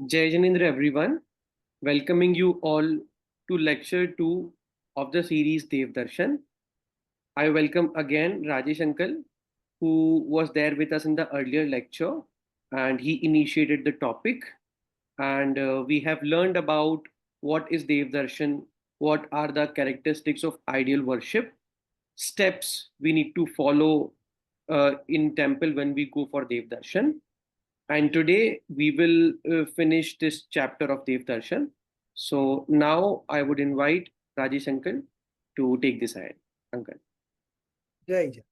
Jai Janindra, everyone. Welcoming you all to lecture 2 of the series Devdarshan. I welcome again Rajesh Uncle, who was there with us in the earlier lecture, and he initiated the topic. And we have learned about what is Devdarshan, what are the characteristics of ideal worship, steps we need to follow in temple when we go for Devdarshan. And today we will finish this chapter of Devdarshan. So now I would invite Rajesh Uncle to take this ahead. Uncle. जय जय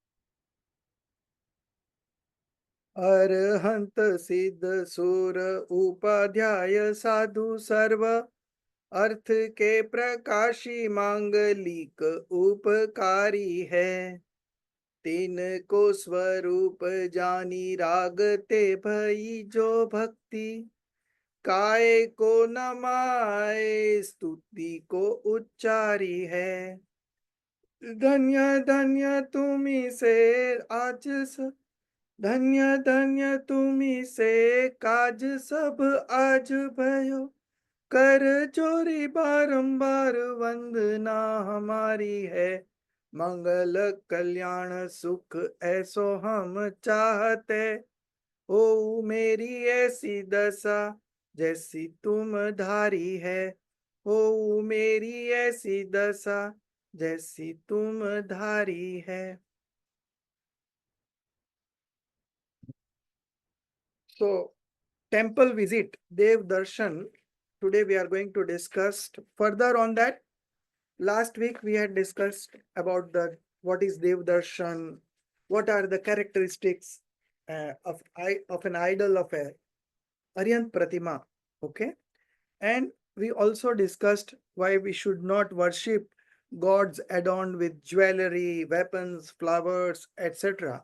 अरहंत सिद्ध सुर उपाध्याय साधु सर्व अर्थ के प्रकाशी मांगलिक उपकारी है। तीन को स्वरूप जानी रागते भई जो भक्ति काय को नमाए स्तुति को उच्चारी है। धन्य धन्य तुम्ही से आज धन्य धन्य तुम्ही से काज सब आज भयो कर चोरी बारंबार वंदना हमारी है। मंगल कल्याण सुख ऐसो हम चाहते हो मेरी ऐसी दशा जैसी तुम धारी है। हो मेरी ऐसी दशा जैसी तुम धारी है। So, temple visit, Devdarshan. Today we are going to discuss further on that. Last week we had discussed about what is Devdarshan, what are the characteristics of an idol of a Aryan Pratima. Okay, and we also discussed why we should not worship gods adorned with jewelry, weapons, flowers, etc.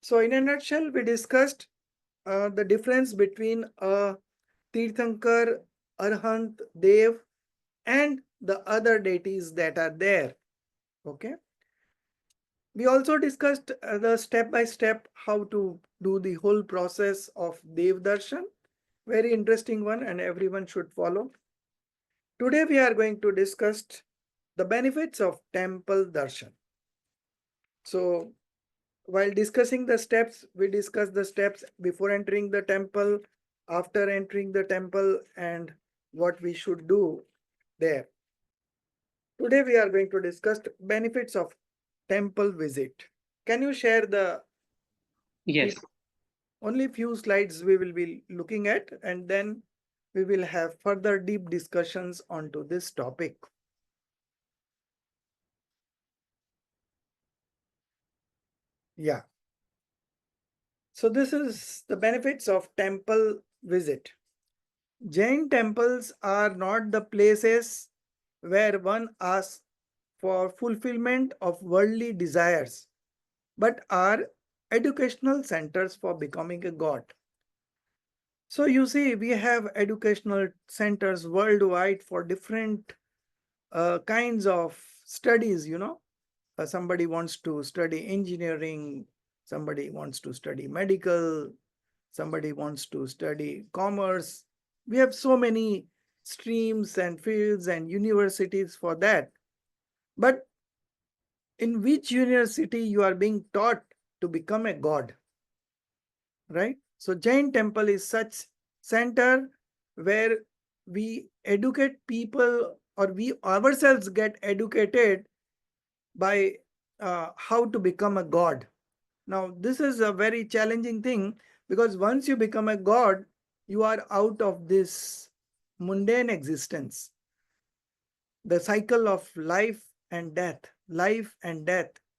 So, in a nutshell, we discussed the difference between a Tirthankar, Arhant, Dev, and the other deities that are there. Okay. We also discussed the step by step how to do the whole process of Devdarshan. Very interesting one, and everyone should follow. Today we are going to discuss the benefits of temple darshan. So, while discussing the steps, we discuss the steps before entering the temple, after entering the temple, and what we should do there. Today we are going to discuss benefits of temple visit. Can you share the Yes. only few slides we will be looking at, and then we will have further deep discussions onto this topic. Yeah. So this is the benefits of temple visit. Jain temples are not the places where one asks for fulfillment of worldly desires, but are educational centers for becoming a god. So you see, we have educational centers worldwide for different kinds of studies, somebody wants to study engineering, somebody wants to study medical, somebody wants to study commerce. We have so many streams and fields and universities for that. But in which university you are being taught to become a god, right? So Jain temple is such center where we educate people, or we ourselves get educated by how to become a god. Now, this is a very challenging thing, because once you become a god, you are out of this mundane existence. The cycle of life and death,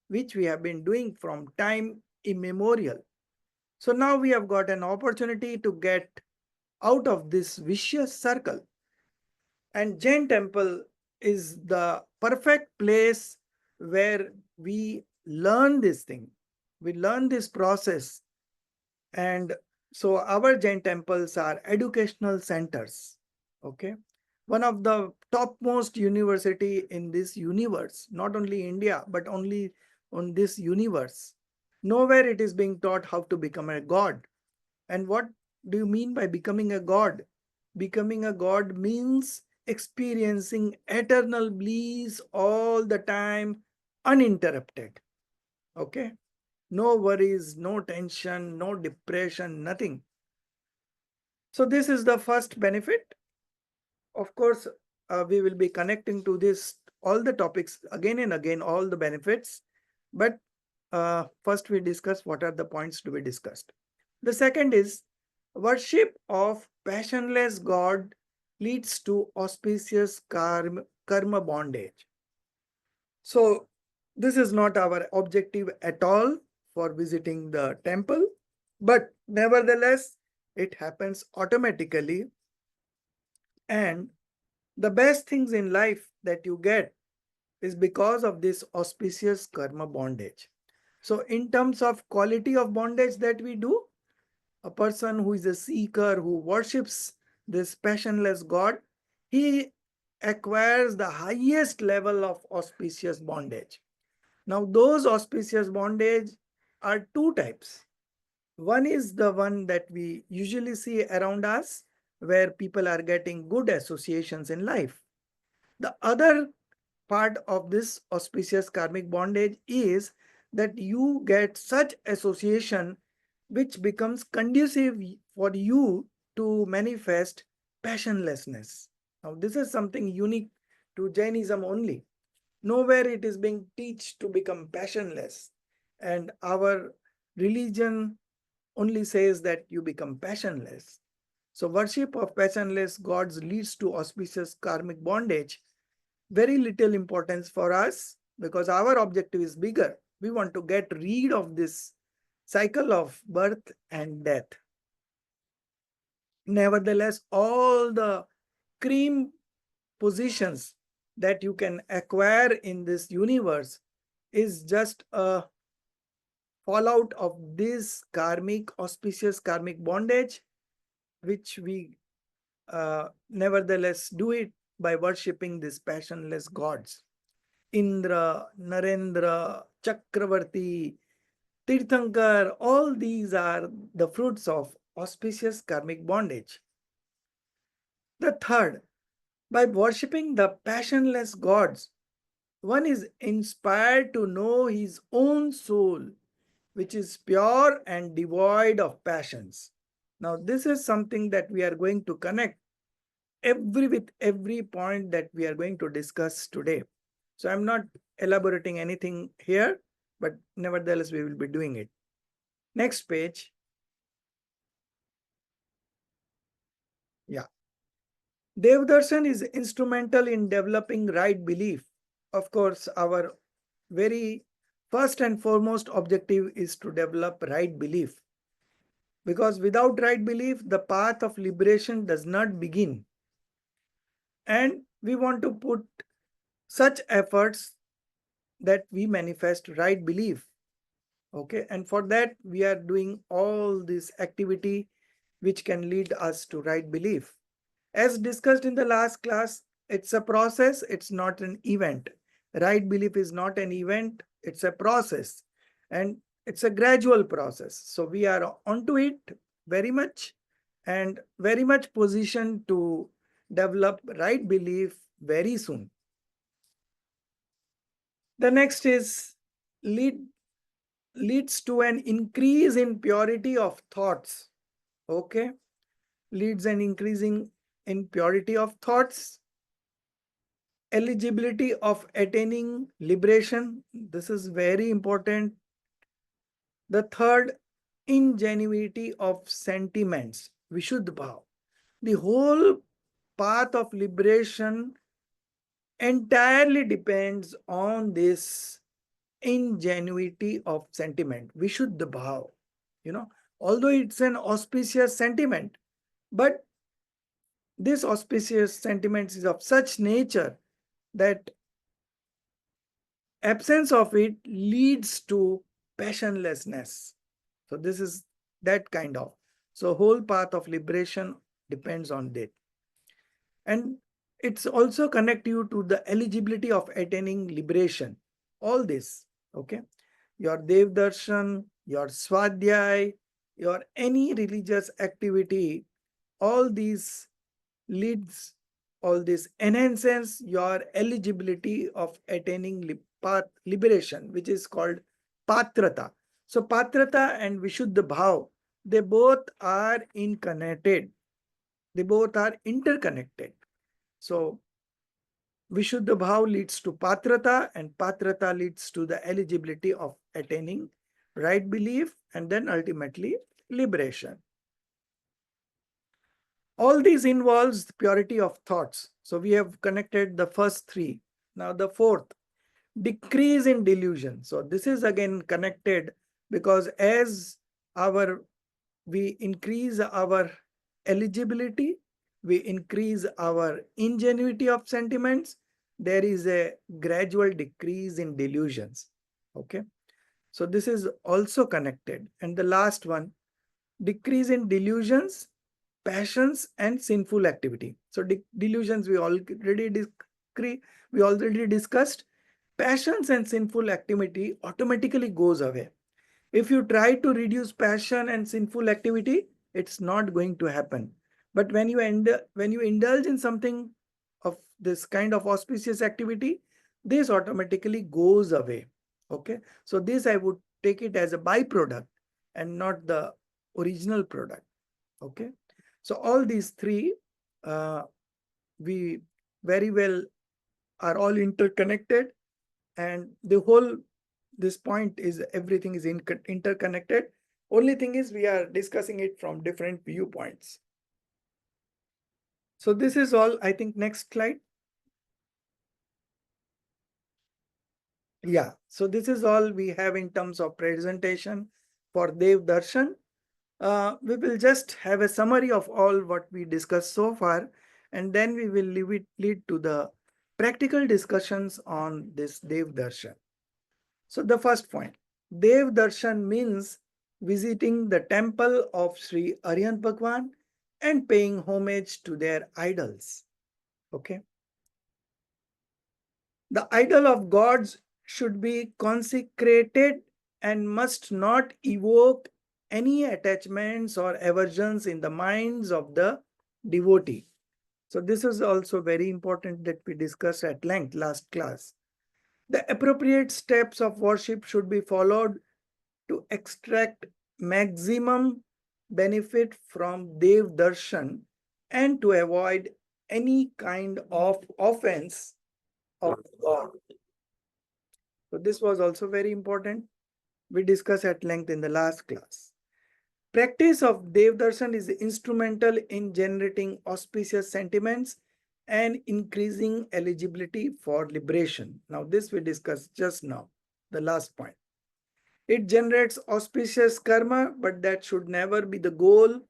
which we have been doing from time immemorial. So now we have got an opportunity to get out of this vicious circle. And Jain temple is the perfect place where we learn this thing. We learn this process. And so our Jain temples are educational centers. Okay. One of the topmost university in this universe, not only India, but only on this universe. Nowhere it is being taught how to become a god. And what do you mean by becoming a god? Becoming a god means experiencing eternal bliss all the time, uninterrupted. Okay? No worries, no tension, no depression, nothing. So, this is the first benefit. Of course, we will be connecting to this all the topics again and again, all the benefits. But first, we discuss what are the points to be discussed. The second is worship of passionless God leads to auspicious karma bondage. So, this is not our objective at all for visiting the temple, but nevertheless, it happens automatically. And the best things in life that you get is because of this auspicious karma bondage. So, in terms of quality of bondage that we do, a person who is a seeker, who worships this passionless God, he acquires the highest level of auspicious bondage. Now, those auspicious bondage are two types. One is the one that we usually see around us, where people are getting good associations in life. The other part of this auspicious karmic bondage is that you get such association which becomes conducive for you to manifest passionlessness. Now, this is something unique to Jainism only. Nowhere it is being taught to become passionless. And our religion only says that you become passionless. So, worship of passionless gods leads to auspicious karmic bondage. Very little importance for us because our objective is bigger. We want to get rid of this cycle of birth and death. Nevertheless, all the cream positions that you can acquire in this universe is just a fallout of this karmic, auspicious karmic bondage, which we nevertheless do it by worshipping these passionless gods. Indra, Narendra, Chakravarti, Tirthankar, all these are the fruits of auspicious karmic bondage. The third, by worshipping the passionless gods, one is inspired to know his own soul, which is pure and devoid of passions. Now, this is something that we are going to connect with every point that we are going to discuss today. So I'm not elaborating anything here, but nevertheless, we will be doing it. Next page. Yeah. Devdarshan is instrumental in developing right belief. Of course, our very first and foremost objective is to develop right belief. Because without right belief, the path of liberation does not begin. And we want to put such efforts that we manifest right belief. Okay, and for that we are doing all this activity which can lead us to right belief. As discussed in the last class, it's a process, it's not an event. Right belief is not an event, it's a process, and it's a gradual process. So we are onto it very much and very much positioned to develop right belief very soon. The next is leads to an increase in purity of thoughts. Okay, leads an increasing in purity of thoughts, eligibility of attaining liberation. This is very important. The third, ingenuity of sentiments. Vishuddha bhav. The whole path of liberation entirely depends on this ingenuity of sentiment. Vishuddha bhav. You know, although it's an auspicious sentiment, but this auspicious sentiment is of such nature that absence of it leads to passionlessness. So this is that kind of. So whole path of liberation depends on that. And it's also connect you to the eligibility of attaining liberation. All this, okay? Your Devdarshan, your Swadhyay, your any religious activity, all these leads, all this enhances your eligibility of attaining liberation, which is called patrata. So patrata and vishuddha bhav, they both are interconnected. They both are interconnected. So vishuddha bhav leads to patrata, and patrata leads to the eligibility of attaining right belief, and then ultimately liberation. All these involves purity of thoughts. So we have connected the first three. Now the fourth, decrease in delusion. So this is again connected, because as our we increase our eligibility, we increase our ingenuity of sentiments, there is a gradual decrease in delusions. Okay. So this is also connected. And the last one, decrease in delusions, passions, and sinful activity. So delusions we already discussed. Passions and sinful activity automatically goes away. If you try to reduce passion and sinful activity, it's not going to happen. But when you indulge in something of this kind of auspicious activity, this automatically goes away. Okay, so this I would take it as a byproduct and not the original product. Okay, so all these three, we very well are all interconnected, and the whole this point is everything is interconnected. Only thing is we are discussing it from different viewpoints. So this is all. I think next slide. Yeah, so this is all we have in terms of presentation for Devdarshan. We will just have a summary of all what we discussed so far, and then we will lead to the practical discussions on this Devdarshan. So the first point, Devdarshan means visiting the temple of Shri Rajesh Bhagwan and paying homage to their idols. Okay. The idol of gods should be consecrated and must not evoke any attachments or aversions in the minds of the devotee. So this is also very important that we discussed at length last class. The appropriate steps of worship should be followed to extract maximum benefit from Devdarshan and to avoid any kind of offense of God. So this was also very important. We discussed at length in the last class. Practice of Devdarshan is instrumental in generating auspicious sentiments and increasing eligibility for liberation. Now this we discussed just now, the last point. It generates auspicious karma, but that should never be the goal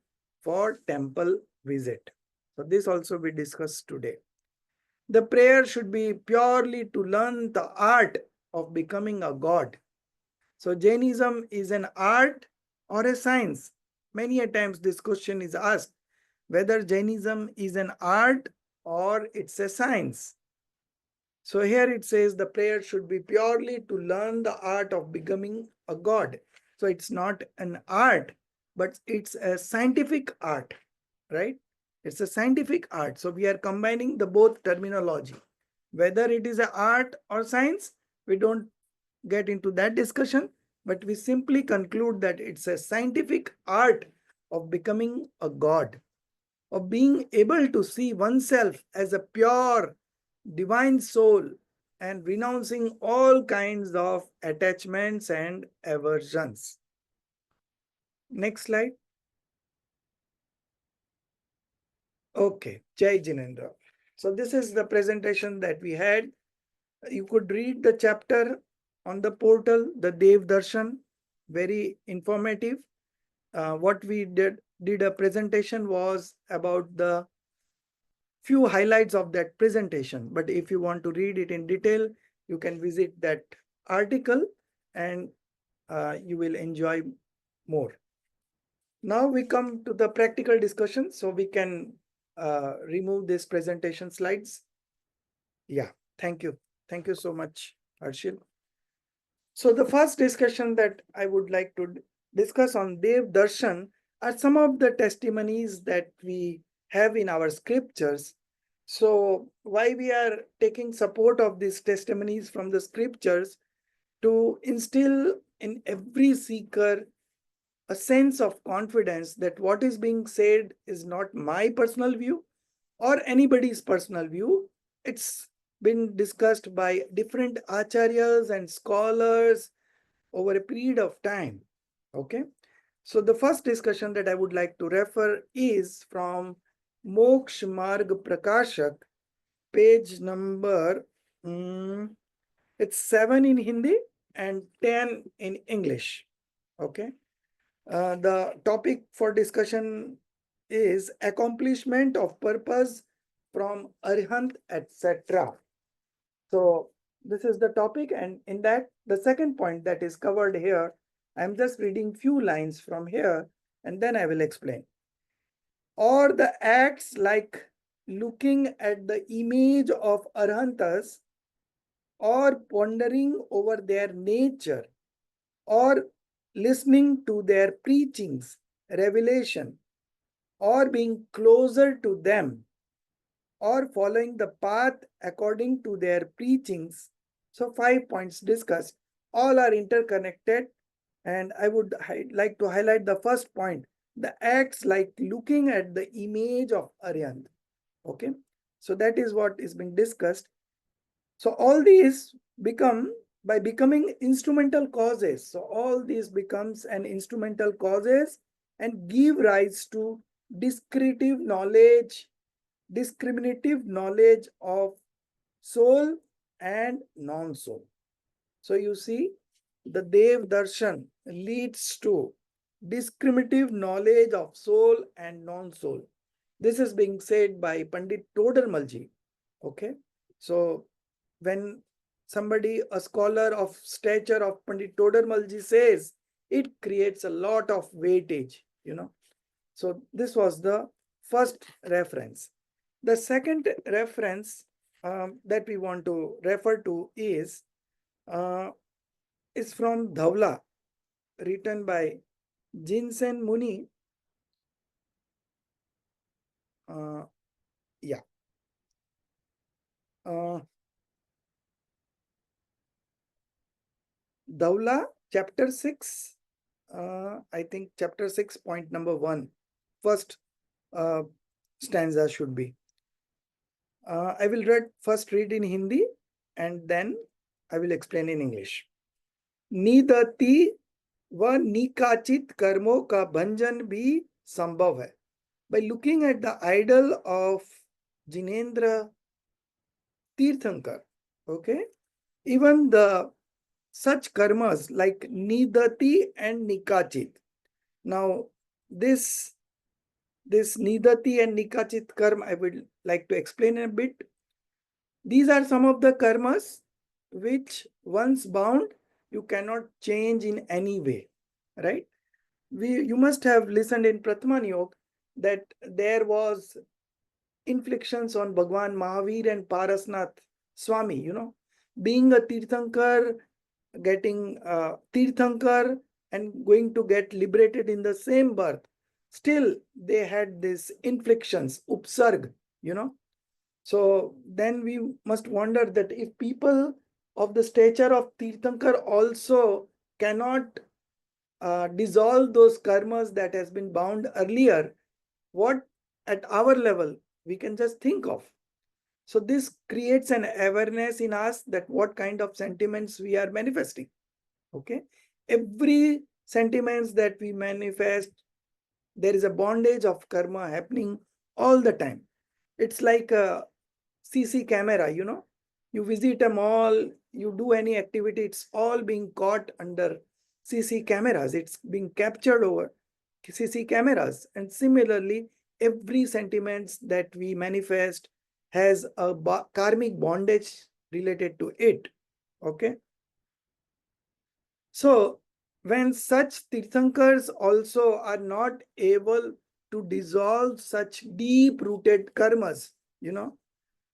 for temple visit. So this also we discussed today. The prayer should be purely to learn the art of becoming a god. So Jainism is an art or a science? Many a times this question is asked, whether Jainism is an art or it's a science. So here it says the prayer should be purely to learn the art of becoming a god. So it's not an art, but it's a scientific art, right? It's a scientific art. So we are combining the both terminology. Whether it is an art or science, we don't get into that discussion, but we simply conclude that it's a scientific art of becoming a god, of being able to see oneself as a pure divine soul and renouncing all kinds of attachments and aversions. Next slide. Okay, Jai Jinendra. So this is the presentation that we had. You could read the chapter on the portal, the Devdarshan, very informative. What we did a presentation was about the few highlights of that presentation. But if you want to read it in detail, you can visit that article and you will enjoy more. Now we come to the practical discussion, so we can remove this presentation slides. Yeah, thank you. Thank you so much, Arshil. So the first discussion that I would like to discuss on Devdarshan are some of the testimonies that we have in our scriptures. So why we are taking support of these testimonies from the scriptures to instill in every seeker a sense of confidence that what is being said is not my personal view or anybody's personal view. It's been discussed by different acharyas and scholars over a period of time. Okay. So the first discussion that I would like to refer is from Moksh Marg Prakashak, page number, it's 7 in Hindi and 10 in English. Okay. The topic for discussion is accomplishment of purpose from Arhant, etc. So this is the topic, and in that, the second point that is covered here, I'm just reading few lines from here, and then I will explain. Or the acts like looking at the image of Arhantas, or pondering over their nature, or listening to their preachings, revelation, or being closer to them, or following the path according to their preachings. So 5 points discussed, all are interconnected, and I would like to highlight the first point, the acts like looking at the image of Aryant. Okay, so that is what is being discussed. So all these become by becoming instrumental causes. So all these becomes an instrumental causes and give rise to descriptive knowledge, discriminative knowledge of soul and non-soul. So you see, the Devdarshan leads to discriminative knowledge of soul and non-soul. This is being said by Pandit Todarmalji. Okay, so when somebody, a scholar of stature of Pandit Todarmalji says, it creates a lot of weightage, you know. So this was the first reference. The second reference that we want to refer to uh, is from Dhaula, written by Jinsen Muni. Uh, yeah. Uh, Dhaula, chapter 6, I think chapter 6, point number 1, first uh, stanza should be. I will first read in Hindi and then I will explain in English. निदति व निकाचित कर्मों का भंजन भी संभव है. By looking at the idol of Jinendra Tirthankar, okay, even the such karmas like nidati and nikachit. Now, this nidati and nikachit karma, I would like to explain a bit. These are some of the karmas which once bound, you cannot change in any way, right? You must have listened in Pratman Yoga that there was inflictions on Bhagwan Mahavir and Parasnath Swami, you know, being a Tirthankar, getting Tirthankar and going to get liberated in the same birth. Still, they had these inflictions, upsarg, you know. So then we must wonder that if people of the stature of Tirthankar also cannot dissolve those karmas that has been bound earlier, what at our level we can just think of. So this creates an awareness in us that what kind of sentiments we are manifesting. Okay, every sentiments that we manifest, there is a bondage of karma happening all the time. It's like a CC camera, you know. You visit a mall, you do any activity, it's all being caught under CC cameras. It's being captured over CC cameras. And similarly, every sentiments that we manifest has a karmic bondage related to it. Okay. So when such Tirthankars also are not able to dissolve such deep-rooted karmas, you know,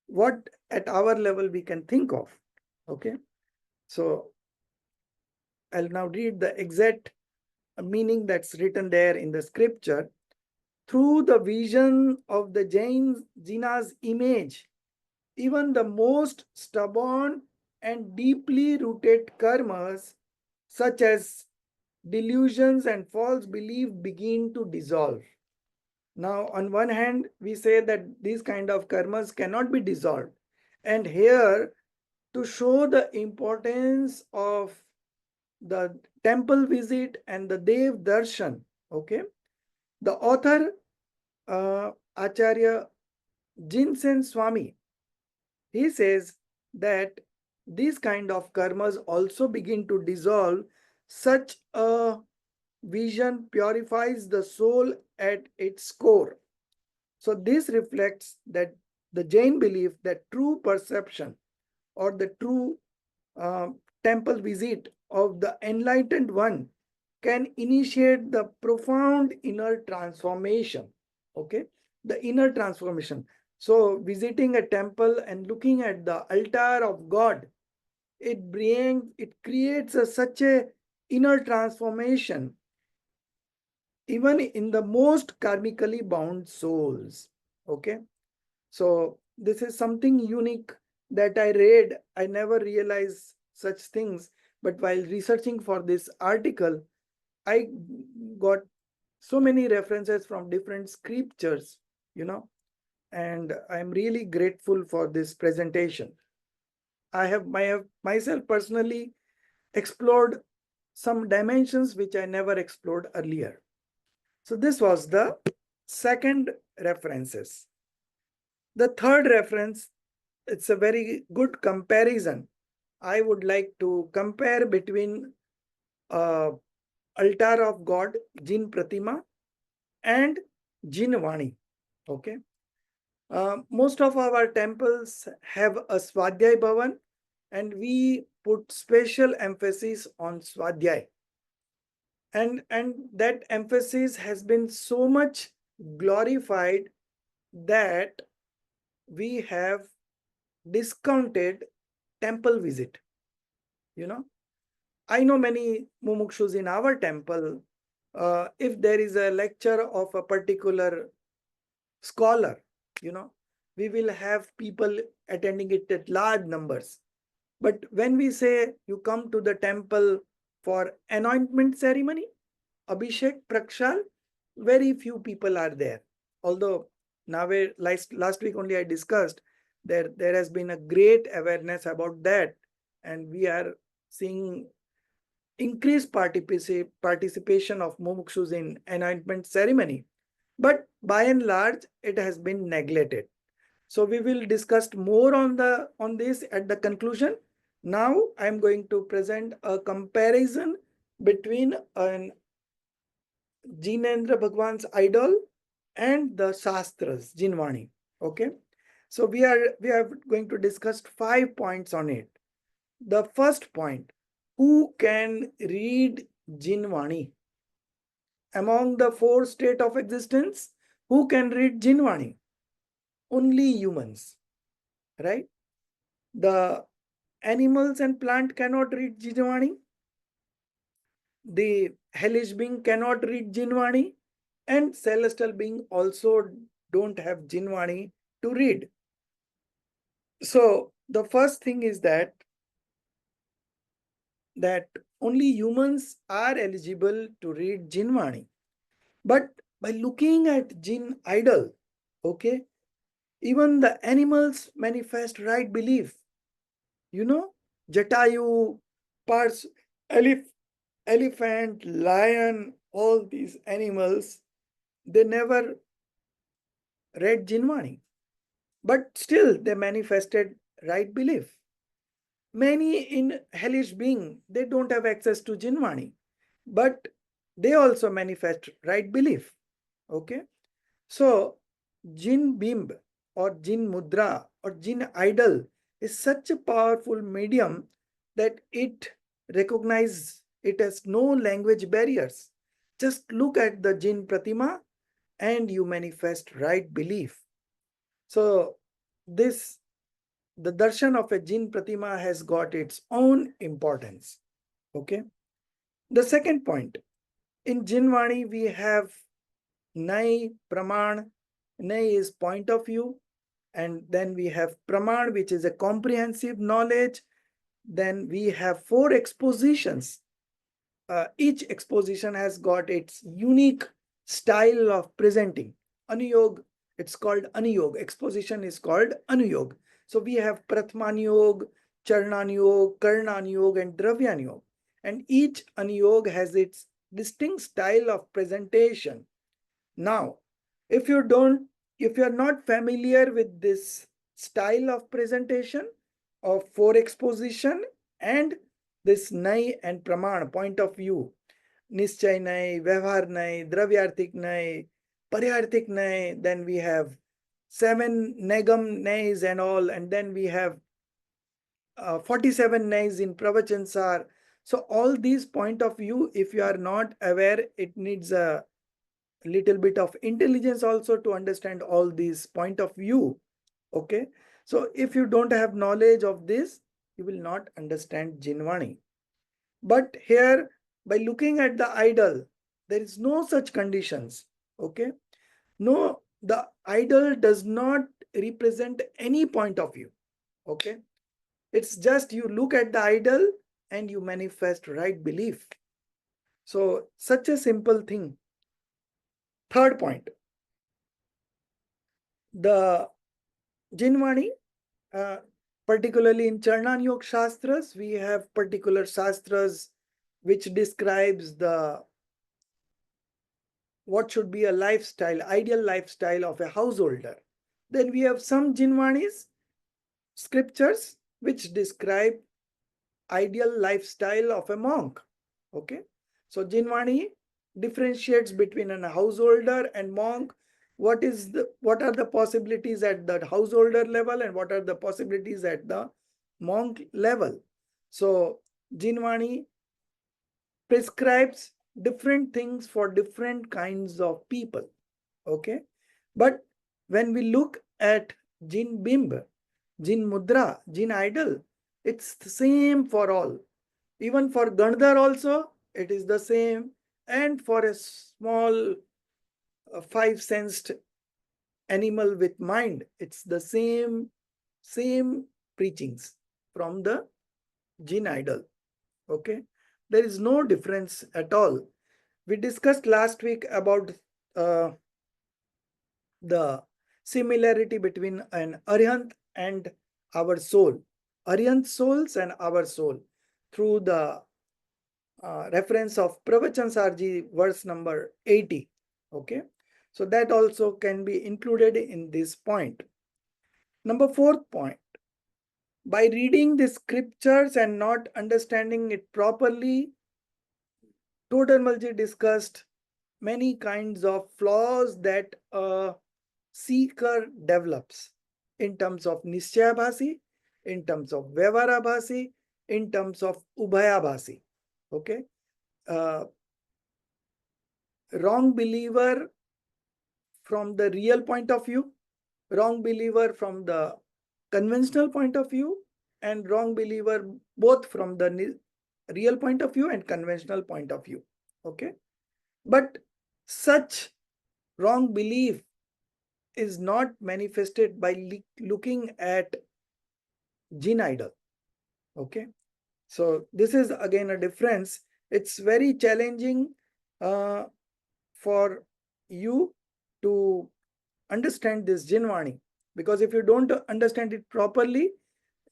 what at our level we can think of. Okay. So I'll now read the exact meaning that's written there in the scripture. through the vision of the Jina's image, even the most stubborn and deeply rooted karmas, such as delusions and false belief, begin to dissolve. Now, on one hand, we say that these kind of karmas cannot be dissolved. And here, to show the importance of the temple visit and the Devdarshan, okay, the author, Acharya Jinsen Swami, he says that these kind of karmas also begin to dissolve. Such a vision purifies the soul at its core. So this reflects that the Jain belief that true perception or the true uh, temple visit of the enlightened one can initiate the profound inner transformation. Okay, the inner transformation. So visiting a temple and looking at the altar of God, it creates such a inner transformation even in the most karmically bound souls. Okay, so this is something unique that I read. I never realized such things, but while researching for this article, I got so many references from different scriptures, and I'm really grateful for this presentation. I have myself personally explored some dimensions which I never explored earlier. So this was the second references. The third reference, it's a very good comparison. I would like to compare between altar of God, Jin Pratima, and Jin Vani. Okay. Most of our temples have a Swadhyay Bhavan, and we put special emphasis on Swadhyay. And that emphasis has been so much glorified that we have discounted temple visit. I know many mumukshus in our temple. If there is a lecture of a particular scholar, we will have people attending it at large numbers. But when we say you come to the temple for anointment ceremony, Abhishek, Prakshal, very few people are there. Although now last week only I discussed, there has been a great awareness about that, and we are seeing increased participation of mumukshus in anointment ceremony. But by and large, it has been neglected. So we will discuss more on this at the conclusion. Now I am going to present a comparison between an Jinendra Bhagwan's idol and the Shastras, Jinvani. Okay. So we are going to discuss 5 points on it. The first point, who can read Jinvani? Among the 4 states of existence, who can read Jinvani? Only humans, right? The animals and plant cannot read Jinvani. The hellish being cannot read Jinvani, and celestial being also don't have Jinvani to read. So the first thing is that only humans are eligible to read Jinvani. But by looking at Jin idol, okay, even the animals manifest right belief. Jatayu, parts, elephant, lion, all these animals, they never read Jinvani. But still they manifested right belief. Many in hellish being, they don't have access to Jinvani, but they also manifest right belief. Okay. So Jin Bimb or Jin Mudra or Jin Idol is such a powerful medium that it recognizes, it has no language barriers. Just look at the Jin Pratima and you manifest right belief. So the darshan of a Jin Pratima has got its own importance. Okay. The second point, in Jinvani we have Nai, Praman. Nai is point of view. And then we have Praman, which is a comprehensive knowledge. Then we have 4 expositions. Each exposition has got its unique style of presenting. Anuyog, it's called Anuyog. Exposition is called Anuyog. So we have Pratmanuyog, Charnanuyog, Karnanuyog, and Dravyanuyog. And each Anuyog has its distinct style of presentation. Now, if you don't, if you are not familiar with this style of presentation of 4 exposition and this Nai and Praman point of view, Nischay Nai, Vyavhar Nai, Dravyarthik Nai, Paryarthik Nai, then we have 7 Negam Nais and all, and then we have 47 Nais in Pravachansar. So all these point of view, if you are not aware, it needs a little bit of intelligence also to understand all these point of view. Okay, so if you don't have knowledge of this, you will not understand Jinvani. But here, by looking at the idol, there is no such conditions. Okay, no, the idol does not represent any point of view. Okay, it's just you look at the idol and you manifest right belief. So such a simple thing. Third point, the Jinvani, particularly in Charnan Yoga Shastras, we have particular Shastras which describes the what should be a lifestyle, ideal lifestyle of a householder. Then we have some Jinvanis, scriptures, which describe ideal lifestyle of a monk. Okay, so Jinvani differentiates between a householder and monk. What are the possibilities at the householder level and what are the possibilities at the monk level? So Jinvani prescribes different things for different kinds of people. Okay, but when we look at Jin Bimb, Jin Mudra, Jin Idol, it's the same for all. Even for Gandhar also, it is the same. And for a small 5 sensed animal with mind, it's the same preachings from the Jin Idol. Okay, there is no difference at all. We discussed last week about uh, the similarity between an Arihant and our soul, Arihant souls and our soul, through the reference of Pravachan Sarji, verse number 80. Okay, so that also can be included in this point. Number 4th point, by reading the scriptures and not understanding it properly, Todarmalji discussed many kinds of flaws that a seeker develops in terms of Nischayabhasi, in terms of Vyavarabhasi, in terms of Ubhayabhasi. Okay, wrong believer from the real point of view, wrong believer from the conventional point of view, and wrong believer both from the real point of view and conventional point of view. Okay, but such wrong belief is not manifested by looking at Jin idol. Okay, so this is again a difference. It's very challenging for you to understand this Jinvani, because if you don't understand it properly,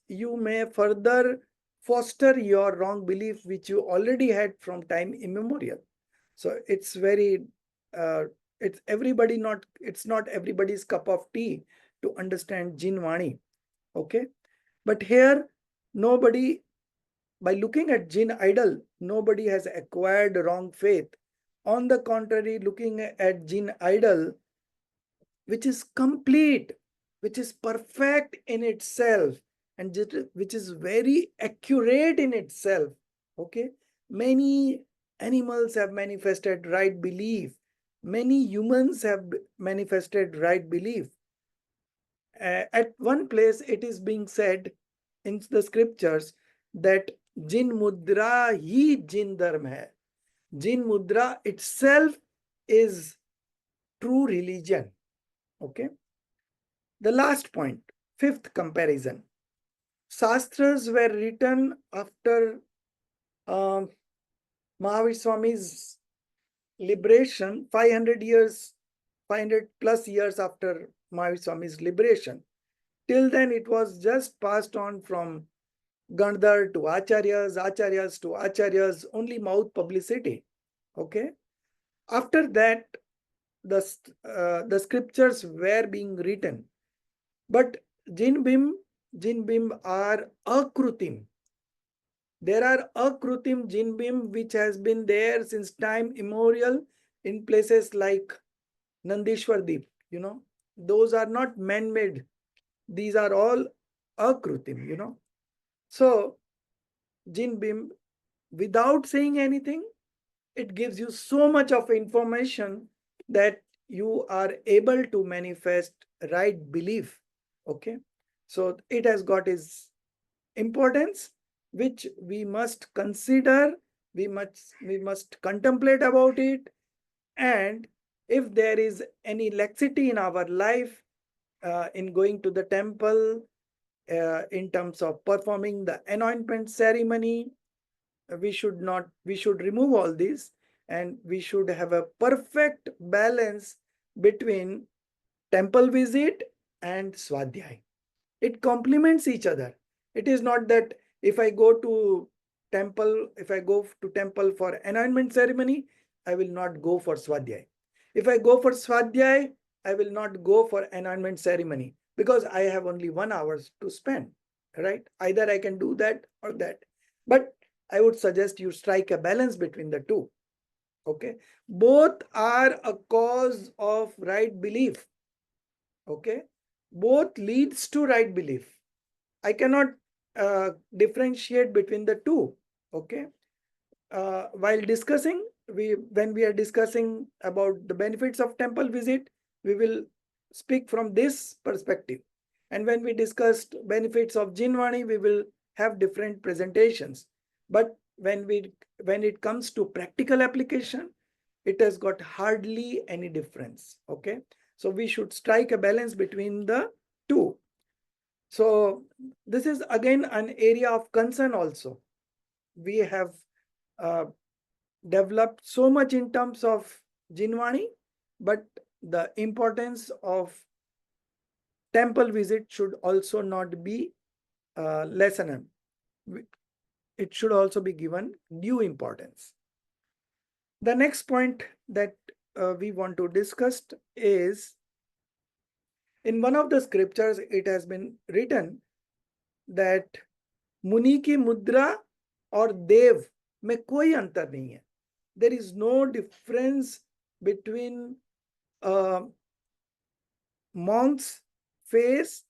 you may further foster your wrong belief which you already had from time immemorial. So it's very it's not everybody's cup of tea to understand Jinvani. Okay, but here nobody, by looking at Jin idol, nobody has acquired wrong faith. On the contrary, looking at Jin idol, which is complete, which is perfect in itself, and which is very accurate in itself. Okay, many animals have manifested right belief, many humans have manifested right belief. At one place it is being said in the scriptures that Jin mudra hi Jin dharma hai. Jin mudra itself is true religion. Okay. The last point, fifth comparison. Shastras were written after um, Mahavir Swami's liberation, 500 years, 500 plus years after Mahavir Swami's liberation. Till then, it was just passed on from Gandhar to Acharyas, Acharyas to Acharyas, only mouth publicity. Okay. After that, the scriptures were being written. But Jinbim are akrutim. There are akrutim Jinbim which has been there since time immemorial in places like Nandishwar Deep. Those are not man-made. These are all akrutim. So Jinbim, without saying anything, it gives you so much of information that you are able to manifest right belief. Okay. So it has got its importance, which we must consider, we must contemplate about it. And if there is any laxity in our life, in going to the temple, in terms of performing the anointment ceremony, we should remove all this, and we should have a perfect balance between temple visit and swadhyay. It complements each other. It is not that if I go to temple for anointment ceremony, I will not go for swadhyay. If I go for swadhyay, I will not go for anointment ceremony, because I have only 1 hour to spend, right? Either I can do that or that. But I would suggest you strike a balance between the two. Okay. Both are a cause of right belief. Okay. Both leads to right belief. I cannot differentiate between the two. Okay. While discussing, when we are discussing about the benefits of temple visit, we will speak from this perspective. And when we discussed benefits of Jinvani, we will have different presentations. But when it comes to practical application, it has got hardly any difference. Okay. So we should strike a balance between the two. So this is again an area of concern also. We have uh, developed so much in terms of Jinvani, but the importance of temple visit should also not be lessened. It should also be given due importance. The next point that we want to discuss is, in one of the scriptures, it has been written that मुनि की मुद्रा और देव में कोई अंतर नहीं है. There is no difference between a monk's face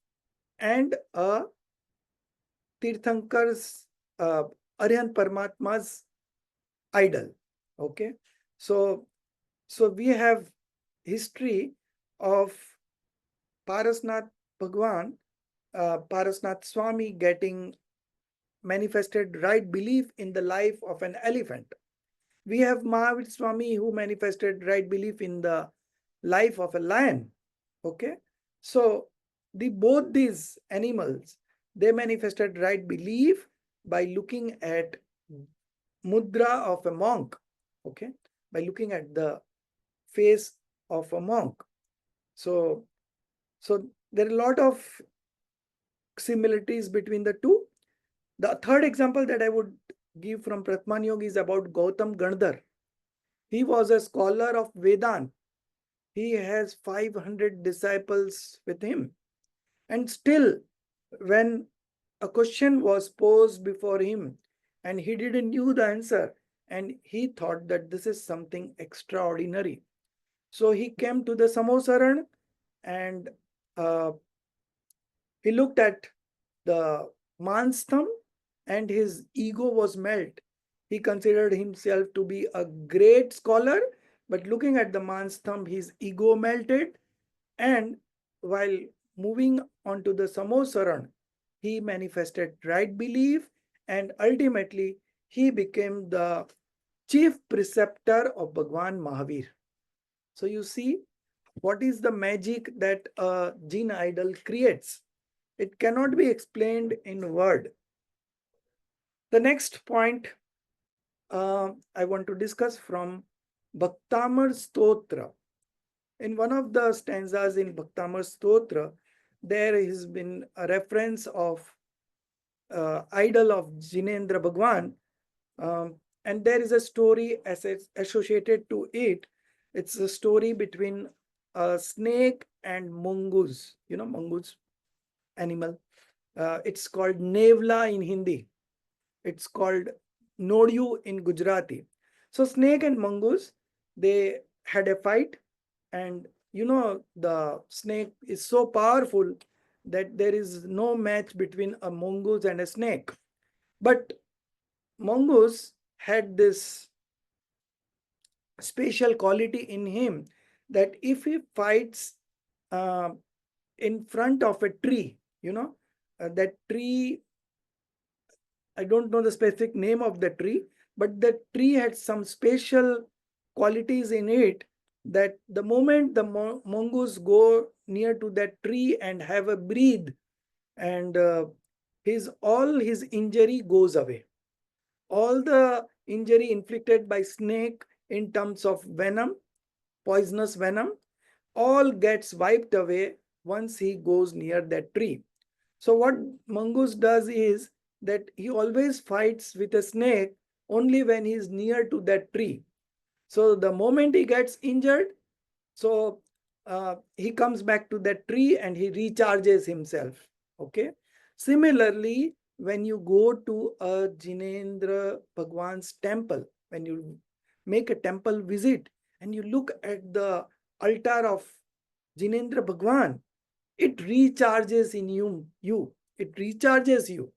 and a Tirthankar's, Aryan Paramatma's idol. Okay. So we have history of Parasnath Bhagwan, Parasnath Swami getting manifested right belief in the life of an elephant. We have Mahavir Swami who manifested right belief in the life of a lion. Okay. So both these animals, they manifested right belief by looking at mudra of a monk. Okay. By looking at the face of a monk. So there are a lot of similarities between the two. The third example that I would give from Pratman Yoga is about Gautam Gandhar. He was a scholar of Vedant. He has 500 disciples with him. And still, when a question was posed before him and he didn't know the answer, and he thought that this is something extraordinary. So he came to the Samosaran, and he looked at the man's thumb, and his ego was melt. He considered himself to be a great scholar, but looking at the man's thumb, his ego melted. And while moving on to the Samosaran, he manifested right belief, and ultimately he became the chief preceptor of Bhagwan Mahavir. So you see what is the magic that a Jain idol creates? It cannot be explained in word. The next point I want to discuss from Bhaktamar Stotra. In one of the stanzas in Bhaktamar Stotra, there has been a reference of idol of Jinendra Bhagwan, and there is a story associated to it. It's a story between a snake and mongoose. You know, mongoose animal. It's called Nevla in Hindi. It's called Nodyu in Gujarati. So snake and mongoose, they had a fight, and the snake is so powerful that there is no match between a mongoose and a snake. But mongoose had this special quality in him that if he fights uh, in front of a tree, that tree, I don't know the specific name of the tree, but the tree had some special qualities in it that the moment the mongoose go near to that tree and have a breathe, and his all his injury goes away. All the injury inflicted by snake in terms of venom, poisonous venom, all gets wiped away once he goes near that tree. So what mongoose does is that he always fights with a snake only when he is near to that tree. So the moment he gets injured, so he comes back to that tree and he recharges himself. Okay. Similarly, when you go to a Jinendra Bhagwan's temple, when you make a temple visit and you look at the altar of Jinendra Bhagwan, it recharges in you. It recharges you.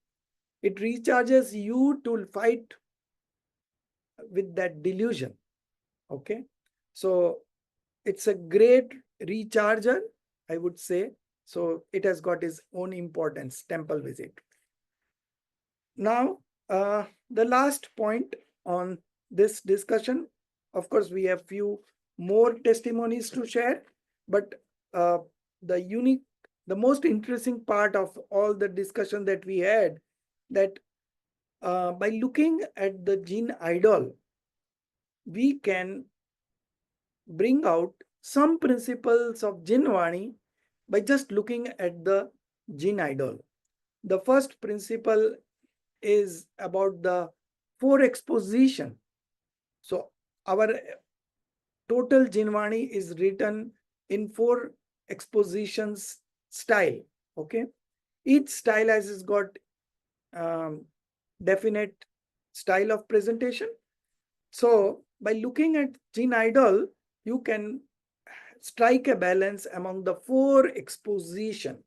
It recharges you to fight with that delusion. Okay. So it's a great recharger, I would say. So it has got its own importance, temple visit. Now, the last point on this discussion, of course, we have few more testimonies to share, but uh, the most interesting part of all the discussion that we had, that by looking at the Jain idol, we can bring out some principles of Jinvani by just looking at the Jain idol. The first principle is about the four exposition. So our total Jinvani is written in four expositions style. Okay, each style has got definite style of presentation. So by looking at Jain idol, you can strike a balance among the four exposition.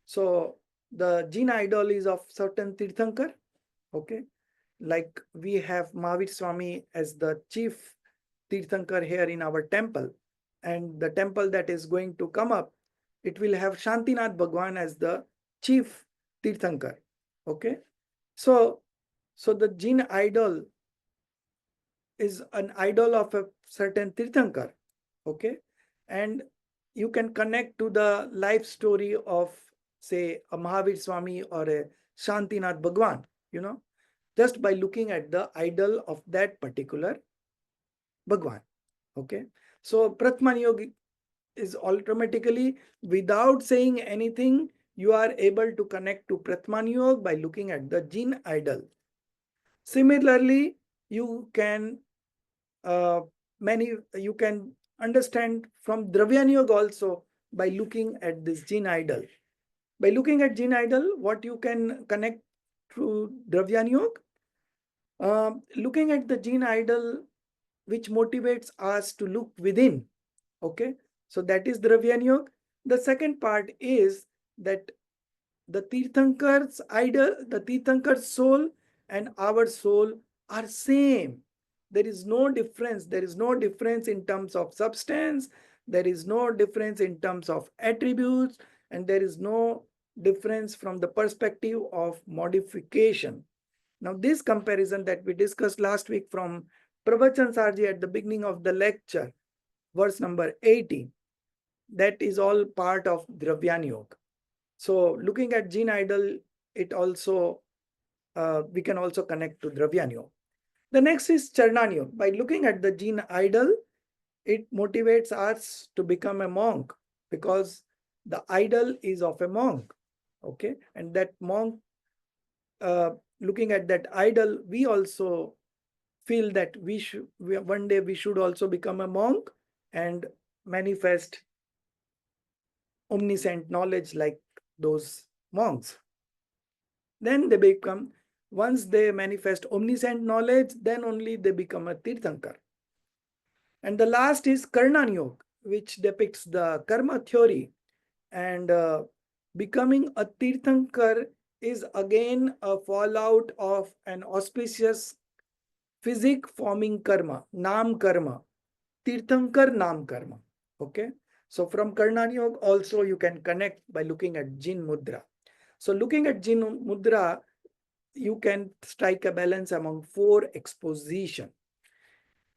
So the Jain idol is of certain Tirthankar. Okay, like we have Mahavir Swami as the chief Tirthankar here in our temple, and the temple that is going to come up, it will have Shantinath Bhagwan as the chief Tirthankar. Okay, so the Jain idol is an idol of a certain Tirthankar. Okay, and you can connect to the life story of, say, a Mahavir Swami or a Shantinath Bhagwan, just by looking at the idol of that particular Bhagwan. Okay, so Pratman Yoga is automatically, without saying anything, you are able to connect to Pratman Yoga by looking at the Jain idol. Similarly, you can you can understand from Dravyan Yoga also by looking at this Jain idol. By looking at Jain idol, what you can connect through Dravyan Yoga? Looking at the Jain idol, which motivates us to look within. Okay, so that is Dravyan Yoga. The second part is that the Tirthankar's idol, the Tirthankar's soul and our soul are same. There is no difference. There is no difference in terms of substance. There is no difference in terms of attributes. And there is no difference from the perspective of modification. Now, this comparison that we discussed last week from Pravachan Sarji at the beginning of the lecture, verse number 18. that is all part of Dravyan Yoga. So looking at Jin idol, it also we can also connect to Dravyan Yoga. The next is Charnan Yoga. By looking at the Jin idol, it motivates us to become a monk because the idol is of a monk. Okay, and that monk, looking at that idol, we also feel that one day we should also become a monk and manifest omniscient knowledge like those monks. Then they become, once they manifest omniscient knowledge, then only they become a Tirthankar. And the last is Karnan Yoga, which depicts the karma theory. And becoming a Tirthankar is again a fallout of an auspicious physic forming karma, Nam karma, Tirthankar Nam karma. Okay. So from Karnan Yoga also you can connect by looking at Jin Mudra. So looking at Jin Mudra, you can strike a balance among 4 exposition.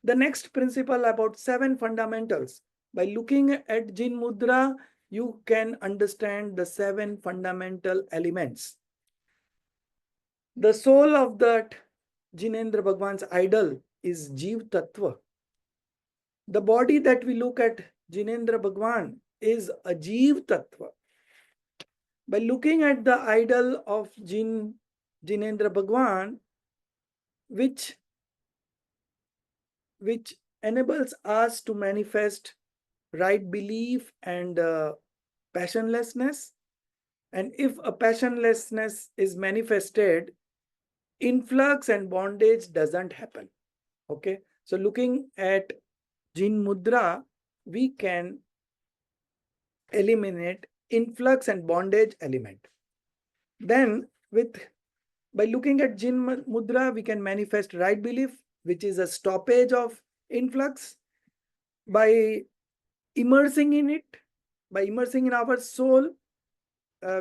The next principle about 7 fundamentals. By looking at Jin Mudra, you can understand the 7 fundamental elements. The soul of that Jinendra Bhagwan's idol is Jeev Tattva. The body that we look at Jinendra Bhagwan is a Jeev Tattva. By looking at the idol of Jinendra Bhagwan, which enables us to manifest right belief and passionlessness. And if a passionlessness is manifested, influx and bondage doesn't happen. Okay, so looking at Jin Mudra, we can eliminate influx and bondage element. Then by looking at Jin Mudra, we can manifest right belief, which is a stoppage of influx. By immersing in it, by immersing in our soul,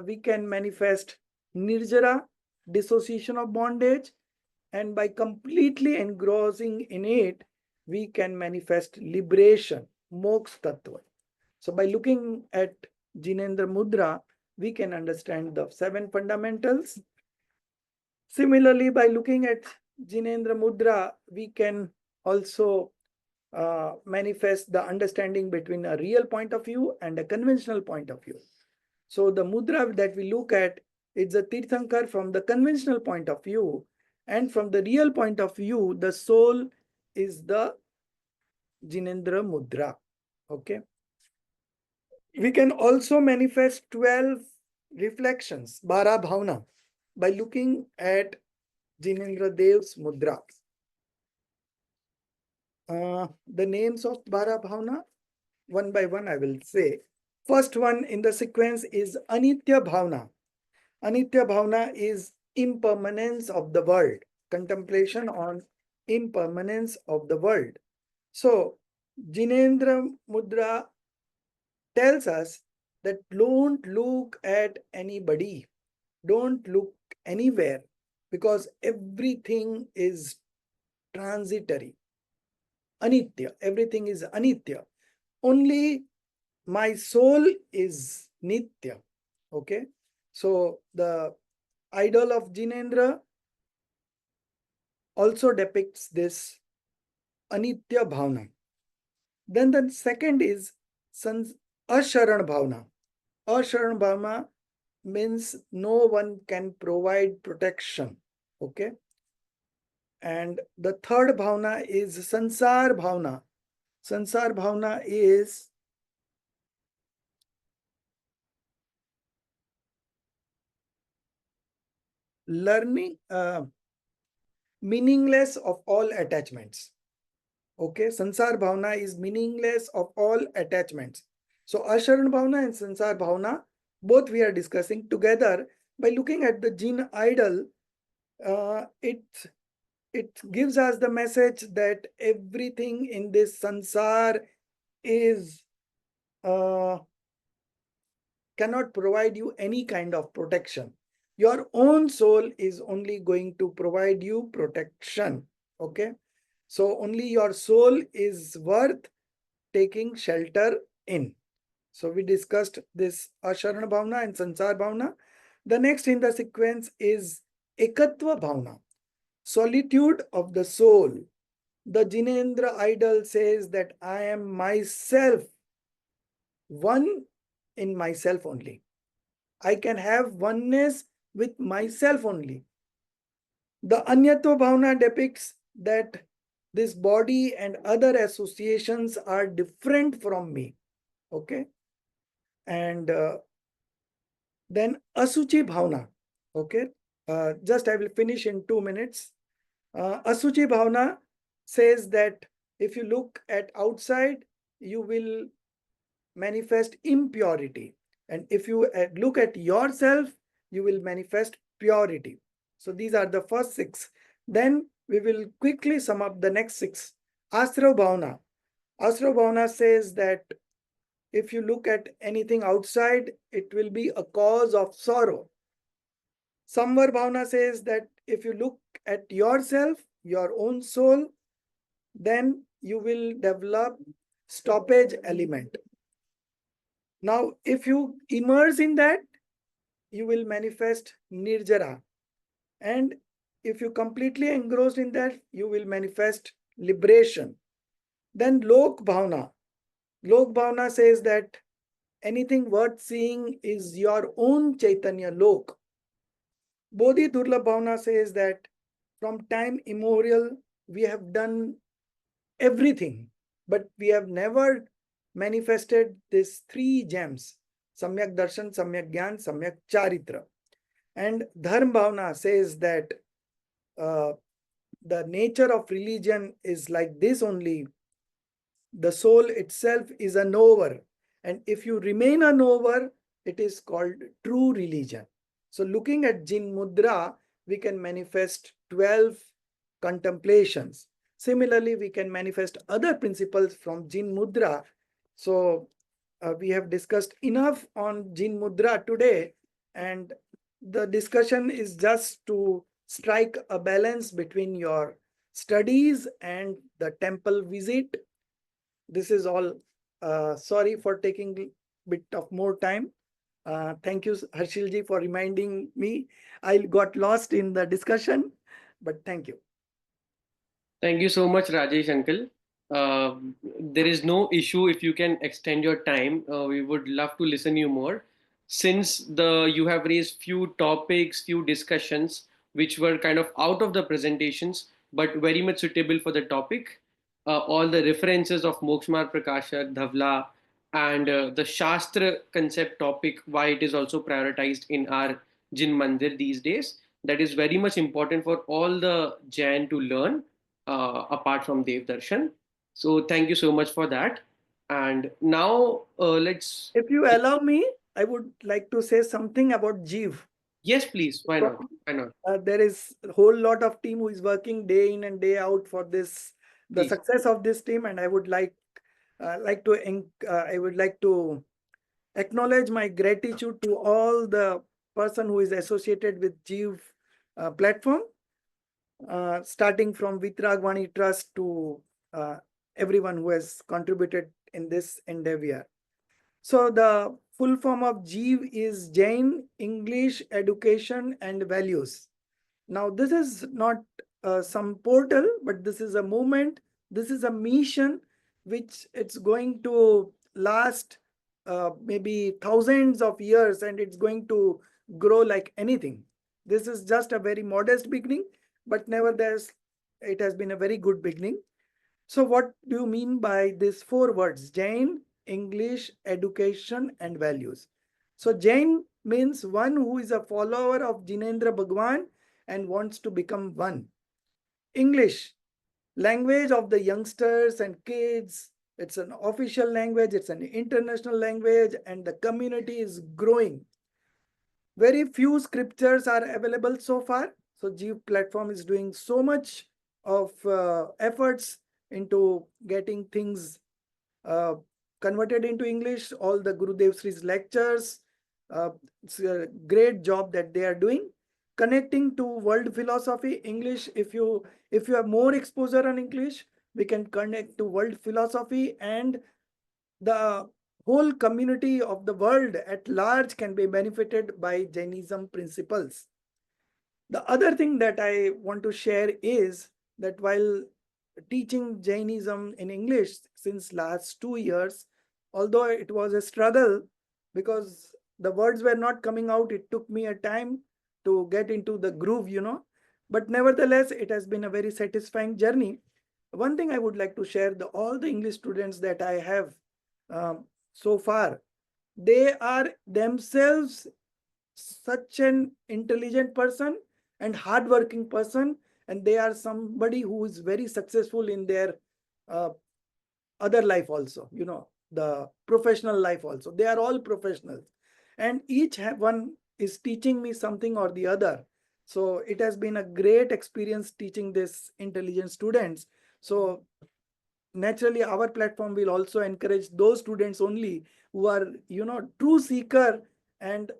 we can manifest nirjara, dissociation of bondage, and by completely engrossing in it, we can manifest liberation, moksha tattva. So by looking at Jinendra Mudra, we can understand the 7 fundamentals. Similarly, by looking at Jinendra Mudra, we can also manifest the understanding between a real point of view and a conventional point of view. So the mudra that we look at is a Tirthankar from the conventional point of view, and from the real point of view, the soul is the Jinendra Mudra. Okay. We can also manifest 12 reflections, Bara Bhavna, by looking at Jinendra Dev's Mudra. The names of Bara Bhavna, one by one I will say. First one in the sequence is Anitya Bhavna. Anitya Bhavna is impermanence of the world, contemplation on impermanence of the world. So, Jinendra Mudra tells us that don't look at anybody, don't look anywhere, because everything is transitory. Anitya, everything is Anitya. Only my soul is Nitya. Okay, so the idol of Jinendra also depicts this Anitya Bhavna. Then the second is Asharan Bhavna. Asharan Bhavna means no one can provide protection. Okay. And the third Bhavna is Sansar Bhavna. Sansar Bhavna is learning, meaningless of all attachments. Okay, Sansar Bhavna is meaningless of all attachments. So Asharan Bhavna and Sansar Bhavna, both we are discussing together. By looking at the Jin idol, it gives us the message that everything in this sansar is cannot provide you any kind of protection. Your own soul is only going to provide you protection. Okay, so only your soul is worth taking shelter in. So we discussed this Asharana Bhavana and Sansar Bhavana. The next in the sequence is Ekatva Bhavana, solitude of the soul. The Jinendra idol says that I am myself, one in myself only. I can have oneness with myself only. The Anyatva Bhavana depicts that this body and other associations are different from me. Okay. And then Asuchi Bhavana. Okay. Just I will finish in 2 minutes. Asuchi Bhavana says that if you look at outside, you will manifest impurity. And if you look at yourself, you will manifest purity. So these are the first 6. Then we will quickly sum up the next 6. Asra Bhavana. Asra Bhavana says that if you look at anything outside, it will be a cause of sorrow. Samvar Bhavana says that if you look at yourself, your own soul, then you will develop stoppage element. Now, if you immerse in that, you will manifest nirjara. And if you completely engrossed in that, you will manifest liberation. Then Lok Bhavana. Lok Bhavana says that anything worth seeing is your own Chaitanya Lok. Bodhi Durlabh Bhavana says that from time immemorial, we have done everything, but we have never manifested these 3 gems, Samyak Darshan, Samyak Gyan, Samyak Charitra. And Dharma Bhavana says that the nature of religion is like this only. The soul itself is a knower. And if you remain a knower, it is called true religion. So looking at Jin Mudra, we can manifest 12 contemplations. Similarly, we can manifest other principles from Jin Mudra. So we have discussed enough on Jin Mudra today, and the discussion is just to strike a balance between your studies and the temple visit. This is all. Sorry for taking a bit of more time. Thank you, Harshilji, for reminding me. I got lost in the discussion, but thank you. Thank you so much, Rajesh uncle. There is no issue if you can extend your time. We would love to listen you more. Since you have raised few topics, few discussions which were kind of out of the presentations, but very much suitable for the topic. All the references of Mokshmar Prakashak, Dhavla, and the Shastra concept topic, why it is also prioritized in our Jin Mandir these days. That is very much important for all the Jain to learn apart from Devdarshan. So thank you so much for that. And now let's. If you allow me, I would like to say something about Jeev. Yes, please. Why not? Why not? There is a whole lot of team who is working day in and day out for this, the Please. success of this team, and I would like to acknowledge my gratitude to all the person who is associated with Jeev platform, starting from Vitragvani Trust to everyone who has contributed in this endeavor. So the full form of Jeev is Jain, English, Education and Values. Now this is not some portal, but this is a movement. This is a mission which it's going to last maybe thousands of years, and it's going to grow like anything. This is just a very modest beginning, but nevertheless, it has been a very good beginning. So what do you mean by these 4 words? Jain, English, Education and Values. So Jain means one who is a follower of Jinendra Bhagwan and wants to become one. English, language of the youngsters and kids. It's an official language, it's an international language, and the community is growing. Very few scriptures are available so far. So Jeev platform is doing so much of efforts into getting things converted into English. All the Gurudev Sri's lectures, it's a great job that they are doing. Connecting to world philosophy, English, if you have more exposure on English, we can connect to world philosophy and the whole community of the world at large can be benefited by Jainism principles. The other thing that I want to share is that while teaching Jainism in English since last 2 years, although it was a struggle because the words were not coming out, it took me a time to get into the groove. But nevertheless, it has been a very satisfying journey. One thing I would like to share, all the English students that I have so far, they are themselves such an intelligent person and hardworking person, and they are somebody who is very successful in their uh, other life also, the professional life also. They are all professionals, and one is teaching me something or the other. So it has been a great experience teaching this intelligent students. So naturally our platform will also encourage those students only who are true seeker and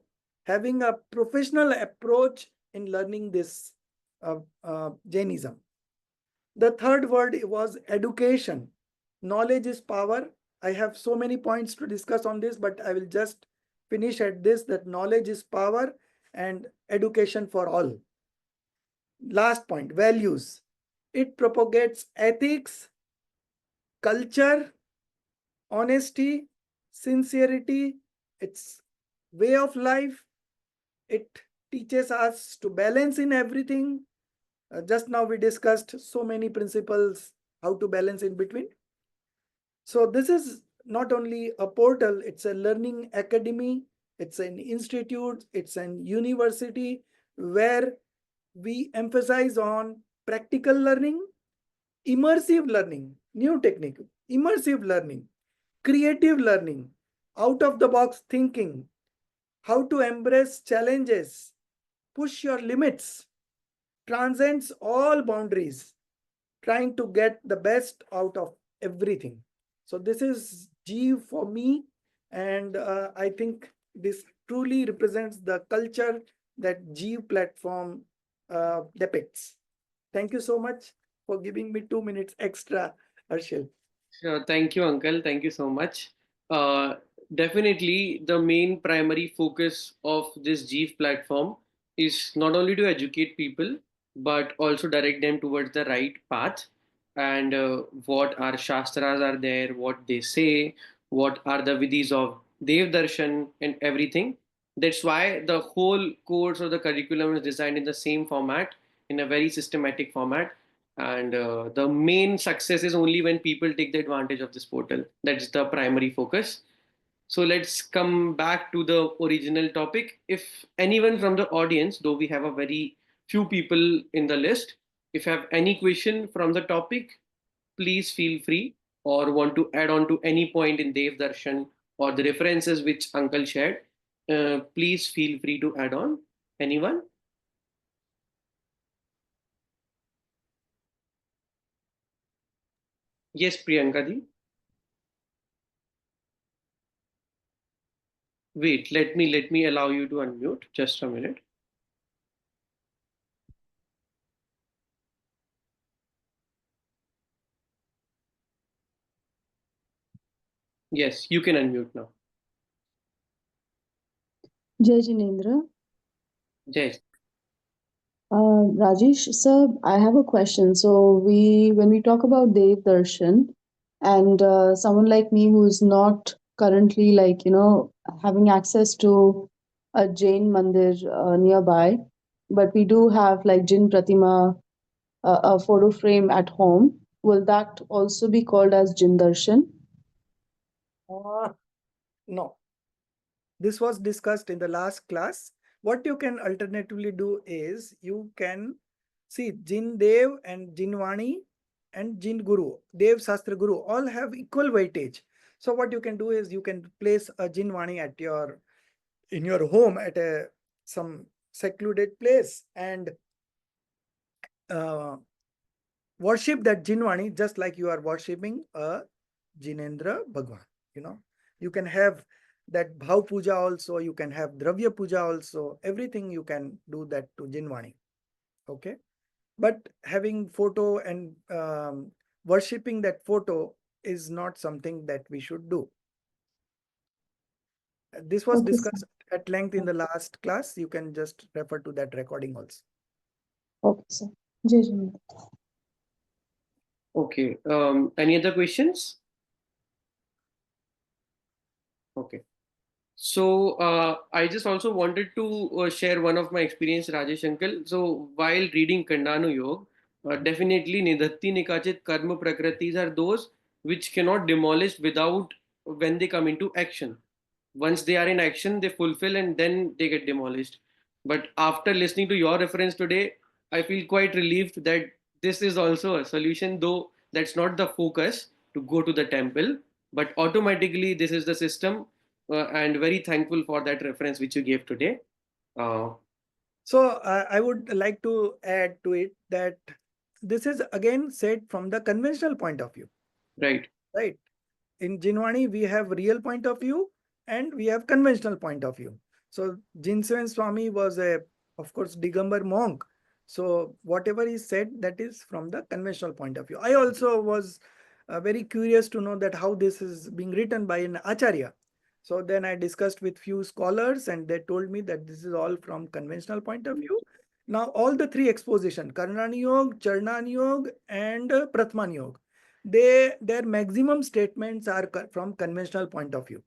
having a professional approach in learning this Jainism. The third word was education. Knowledge is power. I have so many points to discuss on this, but I will just finish at this, that knowledge is power and education for all. Last point, values. It propagates ethics, culture, honesty, sincerity, its way of life. It teaches us to balance in everything. Just now we discussed so many principles, how to balance in between. So this is not only a portal, it's a learning academy, it's an institute, it's an university where we emphasize on practical learning, immersive learning, new technique, immersive learning, creative learning, out of the box thinking, how to embrace challenges, push your limits, transcends all boundaries, trying to get the best out of everything. So this is Jeev for me, and I think this truly represents the culture that Jeev platform depicts. Thank you so much for giving me 2 minutes extra, Arshil. Sure. Thank you, Uncle. Thank you so much. Uh, Definitely, the main primary focus of this Jeev platform is not only to educate people, but also direct them towards the right path and what our Shastras are there, what they say, what are the vidhis of Devdarshan and everything. That's why the whole course or the curriculum is designed in the same format, in a very systematic format, and the main success is only when people take the advantage of this portal. That's the primary focus. So let's come back to the original topic. If anyone from the audience, though we have a very few people in the list, if you have any question from the topic, please feel free, or want to add on to any point in Dev Darshan or the references which Uncle shared, please feel free to add on. Anyone? Yes, Priyanka ji. Wait, let me allow you to unmute. Just a minute. Yes, you can unmute now. Jai Jinendra. Yes. Rajesh sir, I have a question. So when we talk about Devdarshan, and someone like me who's not currently having access to a Jain mandir nearby, but we do have like Jin Pratima, a photo frame at home. Will that also be called as Jin Darshan? No, this was discussed in the last class. What you can alternatively do is you can see Jin Dev and Jinwani and Jin Guru, Dev Shastra Guru, all have equal weightage. So what you can do is you can place a Jinwani in your home at some secluded place and uh, worship that Jinwani just like you are worshipping a Jinendra Bhagwan. You can have that Bhav Puja also, you can have Dravya Puja also, everything you can do that to Jinwani. Okay. But having photo and worshipping that photo is not something that we should do. This was Okay, sir. discussed at length in the last class. You can just refer to that recording also. Okay, sir. Jai Hind. Okay. Any other questions? Okay. So I just also wanted to share one of my experience, Rajesh Uncle. So while reading Kandanu Yoga, definitely Nidhatti Nikachit Karma Prakritis are those which cannot demolish without when they come into action. Once they are in action, they fulfill and then they get demolished. But after listening to your reference today, I feel quite relieved that this is also a solution, though that's not the focus to go to the temple, but automatically this is the system, and very thankful for that reference which you gave today. Uh, So I would like to add to it that this is again said from the conventional point of view, right, right? In Jinwani, we have real point of view and we have conventional point of view. So Jinsen Swami was of course, Digambar monk. So whatever he said, that is from the conventional point of view. I also was very curious to know that how this is being written by an acharya. So then I discussed with few scholars and they told me that this is all from conventional point of view. Now all the three exposition, Karnani Yoga, Charnani Yoga and Pratman Yoga, their maximum statements are from conventional point of view.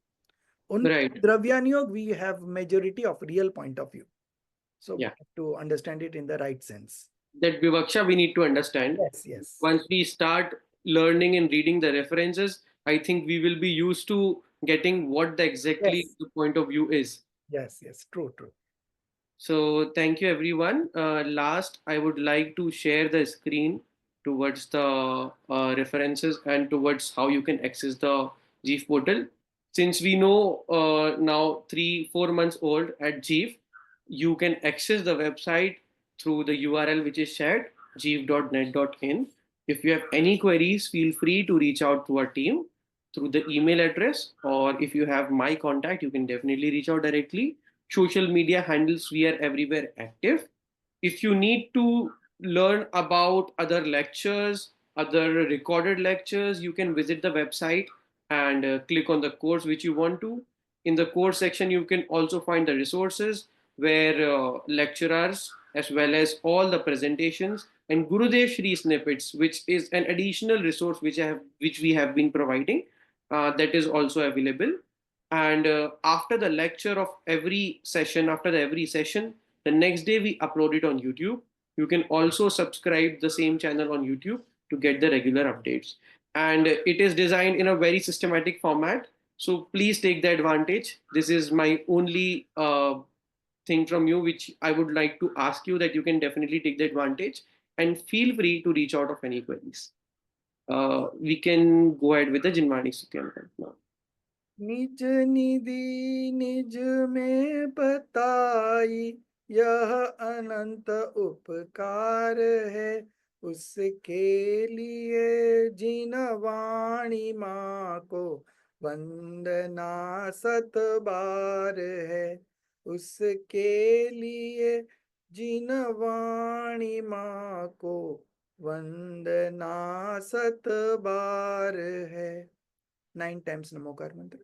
Only right, Dravyan Yoga, we have majority of real point of view. So we yeah. have to understand it in the right sense. That Vivaksha we need to understand. Yes, yes. Once we start learning and reading the references, I think we will be used to getting what the exactly Yes, the point of view is. yes, yes. True, true. So thank you everyone. Last, I would like to share the screen towards the references and towards how you can access the GIF portal. Since we know now 3-4 months old at GIF, you can access the website through the URL which is shared, gif.net.in. If you have any queries, feel free to reach out to our team through the email address, or if you have my contact, you can definitely reach out directly. Social media handles, we are everywhere active. If you need to learn about other lectures, other recorded lectures, you can visit the website and click on the course which you want to. In the course section, you can also find the resources where lecturers, as well as all the presentations and Gurudev Shri snippets, which is an additional resource which we have been providing, that is also available. And after the lecture of every session, after every session, the next day we upload it on YouTube. You can also subscribe the same channel on YouTube to get the regular updates. And it is designed in a very systematic format, so please take the advantage. This is my only thing from you which I would like to ask you, that you can definitely take the advantage and feel free to reach out of any queries. We can go ahead with the Jinmani Sutyankan now. निज निधि निज में बताई, यह अनंत उपकार है उसके लिए जिन वाणी माँ को वंदना सत बार है, उसके लिए जिन वाणी माँ को वंदना सत बार है. 9 times नमोकार मंत्र.